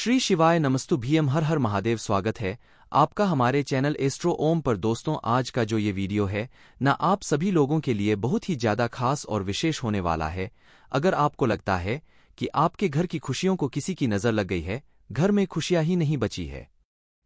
श्री शिवाय नमस्तुभ्यम हर हर महादेव। स्वागत है आपका हमारे चैनल एस्ट्रो ओम पर। दोस्तों, आज का जो ये वीडियो है ना, आप सभी लोगों के लिए बहुत ही ज्यादा खास और विशेष होने वाला है। अगर आपको लगता है कि आपके घर की खुशियों को किसी की नजर लग गई है, घर में खुशियां ही नहीं बची है,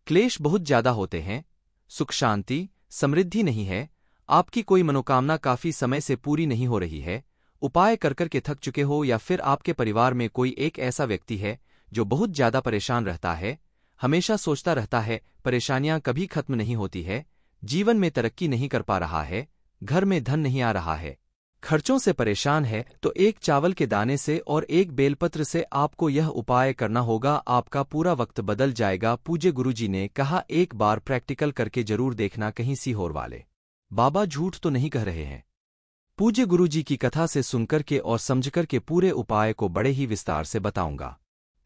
क्लेश बहुत ज्यादा होते हैं, सुख शांति समृद्धि नहीं है, आपकी कोई मनोकामना काफी समय से पूरी नहीं हो रही है, उपाय कर कर के थक चुके हो, या फिर आपके परिवार में कोई एक ऐसा व्यक्ति है जो बहुत ज्यादा परेशान रहता है, हमेशा सोचता रहता है, परेशानियां कभी खत्म नहीं होती है, जीवन में तरक्की नहीं कर पा रहा है, घर में धन नहीं आ रहा है, खर्चों से परेशान है, तो एक चावल के दाने से और एक बेलपत्र से आपको यह उपाय करना होगा। आपका पूरा वक्त बदल जाएगा। पूज्य गुरुजी ने कहा, एक बार प्रैक्टिकल करके जरूर देखना, कहीं सीहोर वाले बाबा झूठ तो नहीं कह रहे हैं। पूज्य गुरुजी की कथा से सुनकर के और समझकर के पूरे उपाय को बड़े ही विस्तार से बताऊंगा,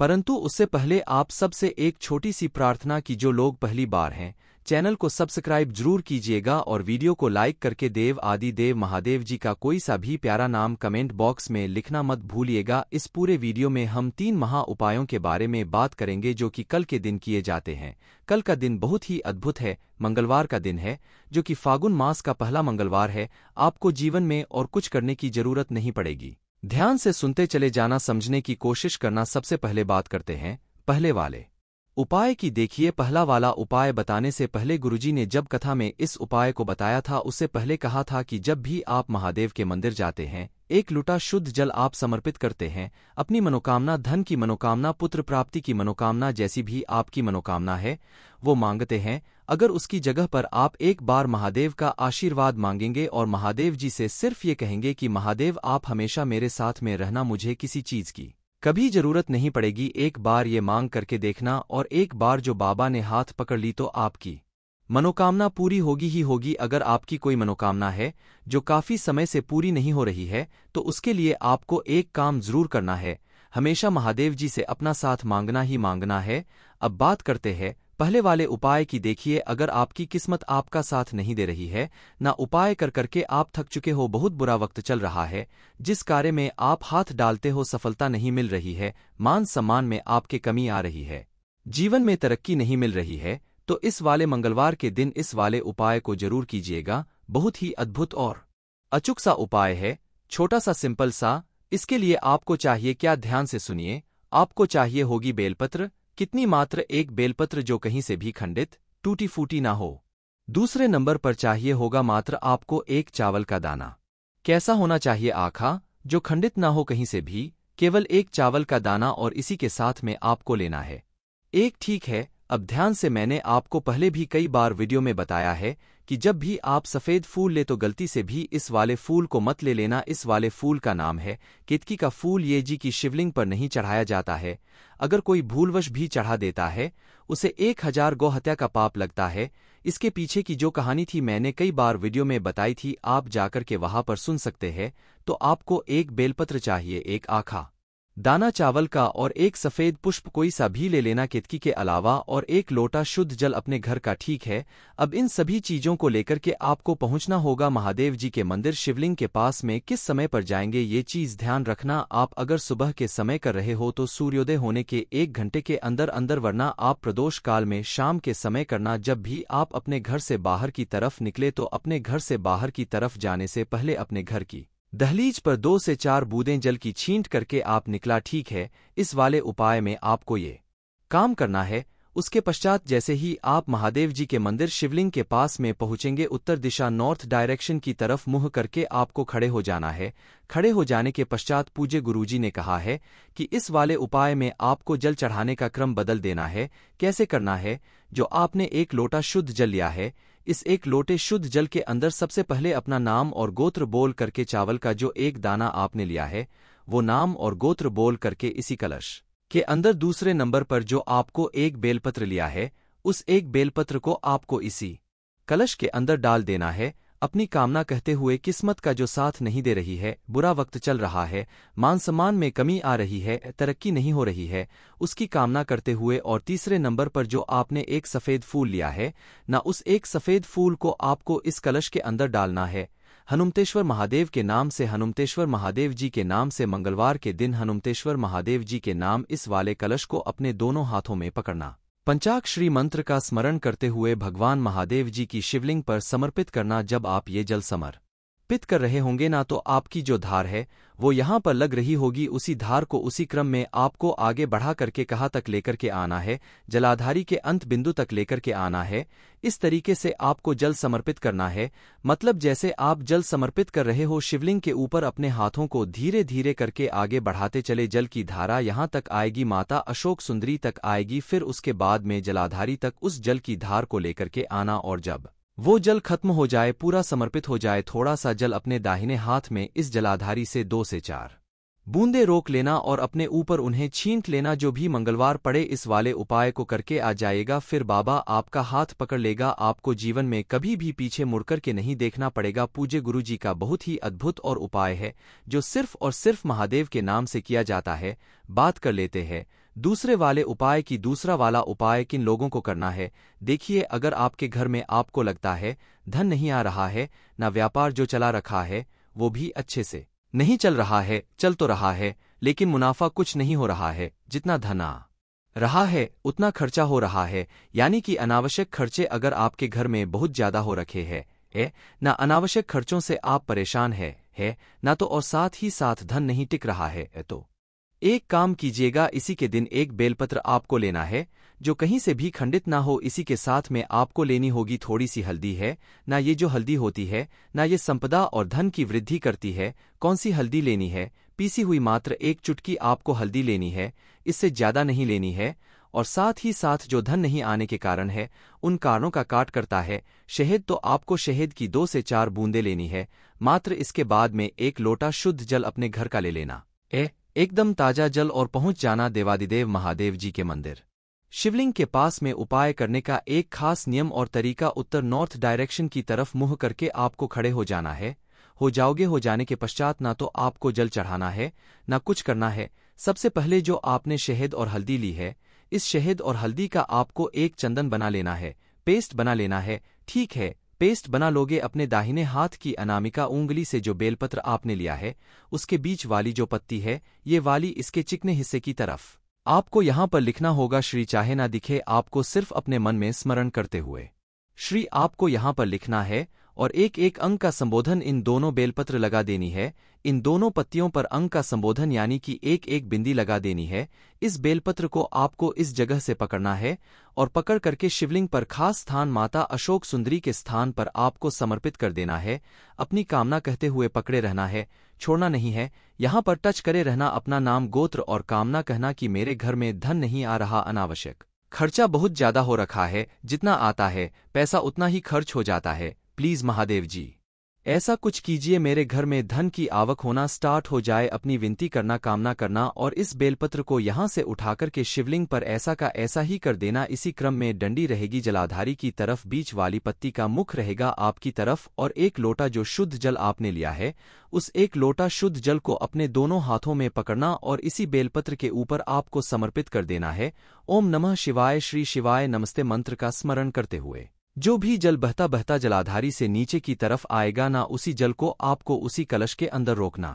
परंतु उससे पहले आप सबसे एक छोटी सी प्रार्थना की जो लोग पहली बार हैं, चैनल को सब्सक्राइब जरूर कीजिएगा और वीडियो को लाइक करके देव आदि देव महादेव जी का कोई सा भी प्यारा नाम कमेंट बॉक्स में लिखना मत भूलिएगा। इस पूरे वीडियो में हम 3 महा उपायों के बारे में बात करेंगे जो कि कल के दिन किए जाते हैं। कल का दिन बहुत ही अद्भुत है, मंगलवार का दिन है, जो कि फागुन मास का पहला मंगलवार है। आपको जीवन में और कुछ करने की जरूरत नहीं पड़ेगी, ध्यान से सुनते चले जाना, समझने की कोशिश करना। सबसे पहले बात करते हैं पहले वाले उपाय की। देखिए, पहला वाला उपाय बताने से पहले गुरुजी ने जब कथा में इस उपाय को बताया था, उससे पहले कहा था कि जब भी आप महादेव के मंदिर जाते हैं, एक लूटा शुद्ध जल आप समर्पित करते हैं। अपनी मनोकामना, धन की मनोकामना, पुत्र प्राप्ति की मनोकामना, जैसी भी आपकी मनोकामना है वो मांगते हैं। अगर उसकी जगह पर आप एक बार महादेव का आशीर्वाद मांगेंगे और महादेव जी से सिर्फ ये कहेंगे कि महादेव आप हमेशा मेरे साथ में रहना, मुझे किसी चीज की कभी जरूरत नहीं पड़ेगी। एक बार ये मांग करके देखना, और एक बार जो बाबा ने हाथ पकड़ ली तो आपकी मनोकामना पूरी होगी ही होगी। अगर आपकी कोई मनोकामना है जो काफी समय से पूरी नहीं हो रही है, तो उसके लिए आपको एक काम जरूर करना है, हमेशा महादेव जी से अपना साथ मांगना ही मांगना है। अब बात करते हैं पहले वाले उपाय की। देखिए, अगर आपकी किस्मत आपका साथ नहीं दे रही है, ना उपाय कर करके आप थक चुके हो, बहुत बुरा वक्त चल रहा है, जिस कार्य में आप हाथ डालते हो सफलता नहीं मिल रही है, मान सम्मान में आपके कमी आ रही है, जीवन में तरक्की नहीं मिल रही है, तो इस वाले मंगलवार के दिन इस वाले उपाय को जरूर कीजिएगा। बहुत ही अद्भुत और अचूक सा उपाय है, छोटा सा सिंपल सा। इसके लिए आपको चाहिए क्या, ध्यान से सुनिए। आपको चाहिए होगी बेलपत्र। कितनी? मात्र एक बेलपत्र, जो कहीं से भी खंडित टूटी फूटी ना हो। दूसरे नंबर पर चाहिए होगा मात्र आपको एक चावल का दाना। कैसा होना चाहिए? आखा, जो खंडित ना हो कहीं से भी, केवल एक चावल का दाना, और इसी के साथ में आपको लेना है एक। ठीक है, अब ध्यान से, मैंने आपको पहले भी कई बार वीडियो में बताया है कि जब भी आप सफेद फूल ले तो गलती से भी इस वाले फूल को मत ले लेना। इस वाले फूल का नाम है केतकी का फूल। ये जी की शिवलिंग पर नहीं चढ़ाया जाता है। अगर कोई भूलवश भी चढ़ा देता है, उसे 1000 गौ हत्या का पाप लगता है। इसके पीछे की जो कहानी थी मैंने कई बार वीडियो में बताई थी, आप जाकर के वहां पर सुन सकते हैं। तो आपको एक बेलपत्र चाहिए, एक आखा दाना चावल का, और एक सफेद पुष्प कोई सा भी ले लेना केतकी के अलावा, और एक लोटा शुद्ध जल अपने घर का। ठीक है, अब इन सभी चीजों को लेकर के आपको पहुंचना होगा महादेव जी के मंदिर शिवलिंग के पास में। किस समय पर जाएंगे ये चीज ध्यान रखना। आप अगर सुबह के समय कर रहे हो तो सूर्योदय होने के 1 घंटे के अंदर अंदर, वरना आप प्रदोष काल में शाम के समय करना। जब भी आप अपने घर से बाहर की तरफ निकले तो अपने घर से बाहर की तरफ जाने से पहले अपने घर की दहलीज पर 2 से 4 बूंदें जल की छींट करके आप निकला। ठीक है, इस वाले उपाय में आपको ये काम करना है। उसके पश्चात जैसे ही आप महादेव जी के मंदिर शिवलिंग के पास में पहुंचेंगे, उत्तर दिशा नॉर्थ डायरेक्शन की तरफ मुंह करके आपको खड़े हो जाना है। खड़े हो जाने के पश्चात पूज्य गुरुजी ने कहा है कि इस वाले उपाय में आपको जल चढ़ाने का क्रम बदल देना है। कैसे करना है? जो आपने एक लोटा शुद्ध जल लिया है, इस एक लोटे शुद्ध जल के अंदर सबसे पहले अपना नाम और गोत्र बोल करके, चावल का जो एक दाना आपने लिया है वो नाम और गोत्र बोल करके इसी कलश के अंदर दूसरे नंबर पर जो आपको एक बेलपत्र लिया है, उस एक बेलपत्र को आपको इसी कलश के अंदर डाल देना है, अपनी कामना कहते हुए। किस्मत का जो साथ नहीं दे रही है, बुरा वक्त चल रहा है, मान सम्मान में कमी आ रही है, तरक्की नहीं हो रही है, उसकी कामना करते हुए। और तीसरे नंबर पर जो आपने एक सफेद फूल लिया है ना, उस एक सफेद फूल को आपको इस कलश के अंदर डालना है। हनुमतेश्वर महादेव के नाम से, हनुमतेश्वर महादेव जी के नाम से मंगलवार के दिन हनुमतेश्वर महादेव जी के नाम इस वाले कलश को अपने दोनों हाथों में पकड़ना। पंचाक्षरी मंत्र का स्मरण करते हुए भगवान महादेव जी की शिवलिंग पर समर्पित करना। जब आप ये जल समर्पित कर रहे होंगे ना, तो आपकी जो धार है वो यहाँ पर लग रही होगी। उसी धार को उसी क्रम में आपको आगे बढ़ा करके कहाँ तक लेकर के आना है, जलाधारी के अंत बिंदु तक लेकर के आना है। इस तरीके से आपको जल समर्पित करना है। मतलब जैसे आप जल समर्पित कर रहे हो शिवलिंग के ऊपर, अपने हाथों को धीरे धीरे करके आगे बढ़ाते चले। जल की धारा यहाँ तक आएगी, माता अशोक सुंदरी तक आएगी, फिर उसके बाद में जलाधारी तक उस जल की धार को लेकर के आना। और जब वो जल खत्म हो जाए, पूरा समर्पित हो जाए, थोड़ा सा जल अपने दाहिने हाथ में इस जलाधारी से 2 से 4 बूंदे रोक लेना और अपने ऊपर उन्हें छींट लेना। जो भी मंगलवार पड़े इस वाले उपाय को करके आ जाएगा, फिर बाबा आपका हाथ पकड़ लेगा। आपको जीवन में कभी भी पीछे मुड़कर के नहीं देखना पड़ेगा। पूज्य गुरु जी का बहुत ही अद्भुत और उपाय है, जो सिर्फ और सिर्फ महादेव के नाम से किया जाता है। बात कर लेते हैं दूसरे वाले उपाय की। दूसरा वाला उपाय किन लोगों को करना है, देखिए। अगर आपके घर में आपको लगता है धन नहीं आ रहा है, ना व्यापार जो चला रखा है वो भी अच्छे से नहीं चल रहा है, चल तो रहा है लेकिन मुनाफा कुछ नहीं हो रहा है, जितना धन आ रहा है उतना खर्चा हो रहा है, यानी कि अनावश्यक खर्चे अगर आपके घर में बहुत ज्यादा हो रखे हैं, ना अनावश्यक खर्चों से आप परेशान है ना, तो और साथ ही साथ धन नहीं टिक रहा है, तो एक काम कीजिएगा। इसी के दिन एक बेलपत्र आपको लेना है, जो कहीं से भी खंडित ना हो। इसी के साथ में आपको लेनी होगी थोड़ी सी हल्दी है ना। ये जो हल्दी होती है ना, ये संपदा और धन की वृद्धि करती है। कौन सी हल्दी लेनी है, पीसी हुई मात्र 1 चुटकी आपको हल्दी लेनी है, इससे ज्यादा नहीं लेनी है। और साथ ही साथ जो धन नहीं आने के कारण है, उन कारणों का काट करता है शहद, तो आपको शहद की 2 से 4 बूंदे लेनी है मात्र। इसके बाद में 1 लोटा शुद्ध जल अपने घर का ले लेना, एकदम ताजा जल, और पहुंच जाना देवादिदेव महादेव जी के मंदिर। शिवलिंग के पास में उपाय करने का एक खास नियम और तरीका, उत्तर नॉर्थ डायरेक्शन की तरफ मुंह करके आपको खड़े हो जाना है। हो जाओगे, हो जाने के पश्चात ना तो आपको जल चढ़ाना है ना कुछ करना है। सबसे पहले जो आपने शहद और हल्दी ली है, इस शहद और हल्दी का आपको एक चंदन बना लेना है, पेस्ट बना लेना है। ठीक है, पेस्ट बना लोगे। अपने दाहिने हाथ की अनामिका उंगली से जो बेलपत्र आपने लिया है, उसके बीच वाली जो पत्ती है, ये वाली इसके चिकने हिस्से की तरफ आपको यहां पर लिखना होगा श्री। चाहे ना दिखे आपको, सिर्फ अपने मन में स्मरण करते हुए श्री आपको यहां पर लिखना है। और एक एक अंक का संबोधन इन दोनों बेलपत्र लगा देनी है। इन दोनों पत्तियों पर अंक का संबोधन यानी कि एक एक बिंदी लगा देनी है। इस बेलपत्र को आपको इस जगह से पकड़ना है और पकड़ करके शिवलिंग पर खास स्थान माता अशोक सुंदरी के स्थान पर आपको समर्पित कर देना है। अपनी कामना कहते हुए पकड़े रहना है, छोड़ना नहीं है। यहां पर टच करे रहना, अपना नाम गोत्र और कामना कहना कि मेरे घर में धन नहीं आ रहा, अनावश्यक खर्चा बहुत ज्यादा हो रखा है, जितना आता है पैसा उतना ही खर्च हो जाता है, प्लीज महादेव जी ऐसा कुछ कीजिए, मेरे घर में धन की आवक होना स्टार्ट हो जाए। अपनी विनती करना, कामना करना, और इस बेलपत्र को यहां से उठाकर के शिवलिंग पर ऐसा का ऐसा ही कर देना। इसी क्रम में डंडी रहेगी जलाधारी की तरफ, बीच वाली पत्ती का मुख रहेगा आपकी तरफ, और 1 लोटा जो शुद्ध जल आपने लिया है, उस 1 लोटा शुद्ध जल को अपने दोनों हाथों में पकड़ना और इसी बेलपत्र के ऊपर आपको समर्पित कर देना है। ओम नमः शिवाय, श्री शिवाय नमस्ते मंत्र का स्मरण करते हुए जो भी जल बहता बहता जलाधारी से नीचे की तरफ आएगा ना, उसी जल को आपको उसी कलश के अंदर रोकना।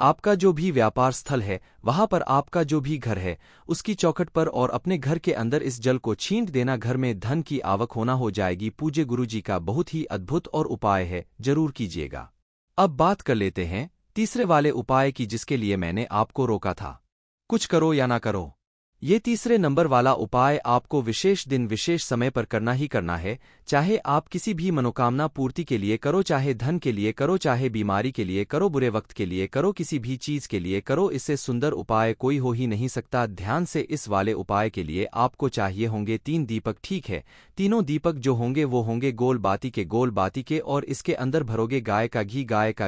आपका जो भी व्यापार स्थल है, वहां पर आपका जो भी घर है, उसकी चौखट पर और अपने घर के अंदर इस जल को छींट देना। घर में धन की आवक होना हो जाएगी। पूज्य गुरु जी का बहुत ही अद्भुत और उपाय है, जरूर कीजिएगा। अब बात कर लेते हैं तीसरे वाले उपाय की, जिसके लिए मैंने आपको रोका था। कुछ करो या ना करो, ये तीसरे नंबर वाला उपाय आपको विशेष दिन विशेष समय पर करना ही करना है। चाहे आप किसी भी मनोकामना पूर्ति के लिए करो, चाहे धन के लिए करो, चाहे बीमारी के लिए करो, बुरे वक्त के लिए करो, किसी भी चीज के लिए करो, इससे सुंदर उपाय कोई हो ही नहीं सकता। ध्यान से इस वाले उपाय के लिए आपको चाहिए होंगे 3 दीपक। ठीक है, तीनों दीपक जो होंगे वो होंगे गोल बाती के, और इसके अंदर भरोगे गाय का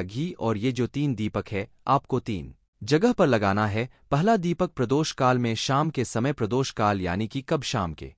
घी। और ये जो 3 दीपक है आपको 3 जगह पर लगाना है। पहला दीपक प्रदोष काल में, शाम के समय प्रदोष काल यानी कि कब, शाम के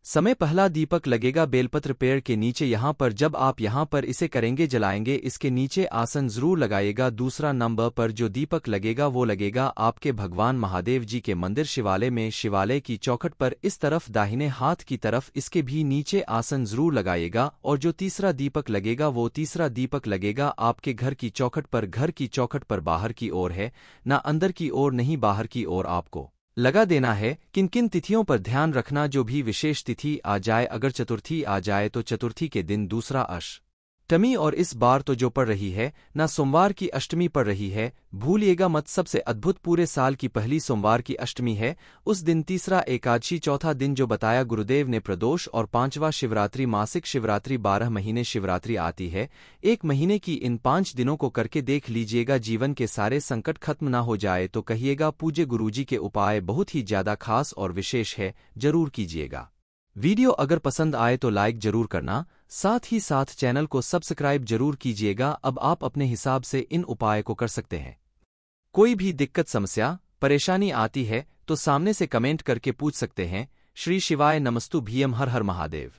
समय पहला दीपक लगेगा बेलपत्र पेड़ के नीचे यहाँ पर। जब आप यहाँ पर इसे करेंगे जलाएंगे, इसके नीचे आसन जरूर लगाइएगा। दूसरा नंबर पर जो दीपक लगेगा वो लगेगा आपके भगवान महादेव जी के मंदिर शिवालय में, शिवालय की चौखट पर इस तरफ दाहिने हाथ की तरफ, इसके भी नीचे आसन जरूर लगाइएगा। और जो तीसरा दीपक लगेगा वो तीसरा दीपक लगेगा आपके घर की चौखट पर। घर की चौखट पर बाहर की ओर है, ना अंदर की ओर नहीं, बाहर की ओर आपको लगा देना है। किन किन तिथियों पर ध्यान रखना, जो भी विशेष तिथि आ जाए, अगर चतुर्थी आ जाए तो चतुर्थी के दिन दूसरा अष्टमी, और इस बार तो जो पड़ रही है ना सोमवार की अष्टमी पड़ रही है, भूलिएगा मत। सबसे अद्भुत, पूरे साल की पहली सोमवार की अष्टमी है, उस दिन तीसरा एकादशी, चौथा दिन जो बताया गुरुदेव ने प्रदोष, और पांचवा शिवरात्रि। मासिक शिवरात्रि 12 महीने शिवरात्रि आती है, एक महीने की। इन 5 दिनों को करके देख लीजिएगा, जीवन के सारे संकट खत्म ना हो जाए तो कहिएगा पूज्य गुरुजी के उपाय बहुत ही ज्यादा खास और विशेष है, जरूर कीजिएगा। वीडियो अगर पसंद आए तो लाइक जरूर करना, साथ ही साथ चैनल को सब्सक्राइब जरूर कीजिएगा। अब आप अपने हिसाब से इन उपाय को कर सकते हैं। कोई भी दिक्कत, समस्या, परेशानी आती है तो सामने से कमेंट करके पूछ सकते हैं। श्री शिवाय नमस्तु भीम, हर हर महादेव।